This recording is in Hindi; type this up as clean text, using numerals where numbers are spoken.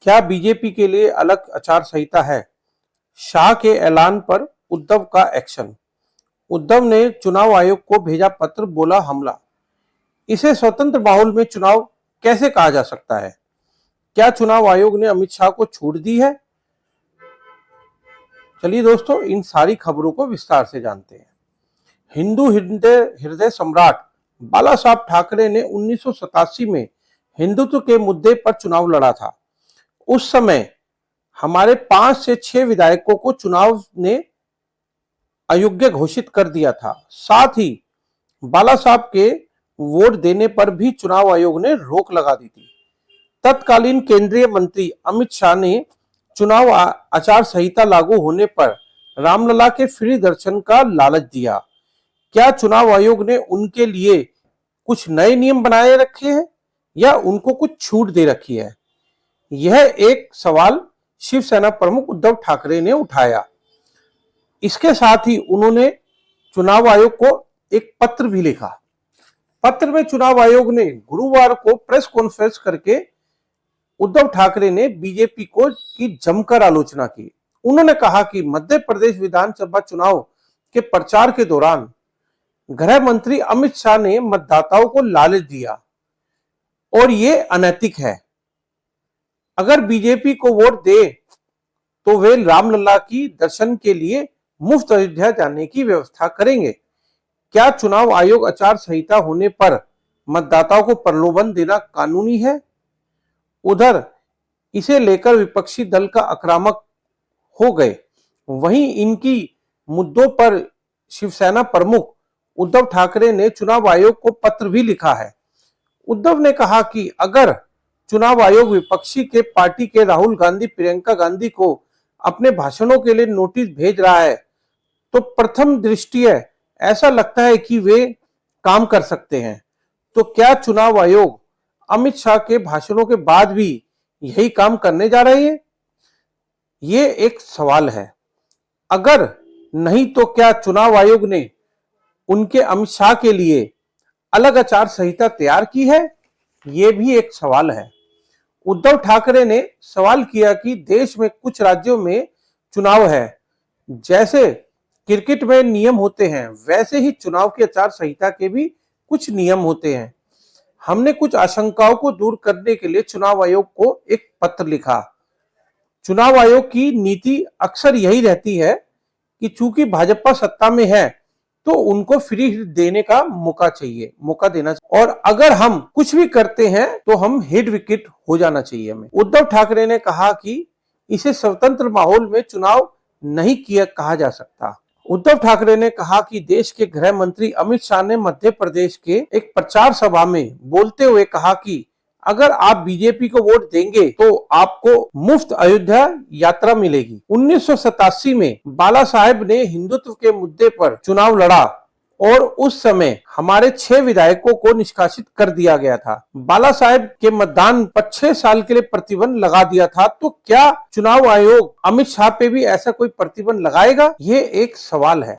क्या बीजेपी के लिए अलग आचार संहिता है? शाह के ऐलान पर उद्धव का एक्शन। उद्धव ने चुनाव आयोग को भेजा पत्र, बोला हमला। इसे स्वतंत्र माहौल में चुनाव कैसे कहा जा सकता है? क्या चुनाव आयोग ने अमित शाह को छूट दी है? चलिए दोस्तों, इन सारी खबरों को विस्तार से जानते हैं। हिंदू हृदय सम्राट बाला साहब ठाकरे ने 1987 में हिंदुत्व के मुद्दे पर चुनाव लड़ा था। उस समय हमारे 5 से 6 विधायकों को चुनाव ने अयोग्य घोषित कर दिया था। साथ ही बाला साहब के वोट देने पर भी चुनाव आयोग ने रोक लगा दी थी। तत्कालीन केंद्रीय मंत्री अमित शाह ने चुनाव आचार संहिता लागू होने पर रामलला के फ्री दर्शन का लालच दिया। क्या चुनाव आयोग ने उनके लिए कुछ नए नियम बनाए रखे हैं या उनको कुछ छूट दे रखी है? यह एक सवाल शिवसेना प्रमुख उद्धव ठाकरे ने उठाया। इसके साथ ही उन्होंने चुनाव आयोग को एक पत्र भी लिखा। पत्र में चुनाव आयोग ने गुरुवार को प्रेस कॉन्फ्रेंस करके उद्धव ठाकरे ने बीजेपी को की जमकर आलोचना की। उन्होंने कहा कि मध्य प्रदेश विधानसभा चुनाव के प्रचार के दौरान गृह मंत्री अमित शाह ने मतदाताओं को लालच दिया और ये अनैतिक है। अगर बीजेपी को वोट दे तो वे रामलला की दर्शन के लिए मुफ्त अयोध्या जाने की व्यवस्था करेंगे। क्या चुनाव आयोग आचार संहिता होने पर मतदाताओं को प्रलोभन देना कानूनी है? उधर इसे लेकर विपक्षी दल का आक्रामक हो गए। वहीं इनकी मुद्दों पर शिवसेना प्रमुख उद्धव ठाकरे ने चुनाव आयोग को पत्र भी लिखा है। उद्धव ने कहा कि अगर चुनाव आयोग विपक्षी के पार्टी के राहुल गांधी, प्रियंका गांधी को अपने भाषणों के लिए नोटिस भेज रहा है तो प्रथम दृष्टया ऐसा लगता है कि वे काम कर सकते हैं। तो क्या चुनाव आयोग अमित शाह के भाषणों के बाद भी यही काम करने जा रही है? ये एक सवाल है। अगर नहीं तो क्या चुनाव आयोग ने उनके अमित शाह के लिए अलग आचार संहिता तैयार की है? ये भी एक सवाल है। उद्धव ठाकरे ने सवाल किया कि देश में कुछ राज्यों में चुनाव है, जैसे क्रिकेट में नियम होते हैं वैसे ही चुनाव की आचार संहिता के भी कुछ नियम होते हैं। हमने कुछ आशंकाओं को दूर करने के लिए चुनाव आयोग को एक पत्र लिखा। चुनाव आयोग की नीति अक्सर यही रहती है कि चूंकि भाजपा सत्ता में है तो उनको फ्री हिट देने का मौका देना चाहिए, और अगर हम कुछ भी करते हैं तो हम हिट विकेट हो जाना चाहिए हमें। उद्धव ठाकरे ने कहा कि इसे स्वतंत्र माहौल में चुनाव नहीं किया कहा जा सकता। उद्धव ठाकरे ने कहा कि देश के गृह मंत्री अमित शाह ने मध्य प्रदेश के एक प्रचार सभा में बोलते हुए कहा कि अगर आप बीजेपी को वोट देंगे तो आपको मुफ्त अयोध्या यात्रा मिलेगी। 1987 में बाला साहेब ने हिंदुत्व के मुद्दे पर चुनाव लड़ा और उस समय हमारे 6 विधायकों को निष्कासित कर दिया गया था। बाला साहेब के मतदान पर 6 साल के लिए प्रतिबंध लगा दिया था। तो क्या चुनाव आयोग अमित शाह पे भी ऐसा कोई प्रतिबंध लगाएगा? ये एक सवाल है।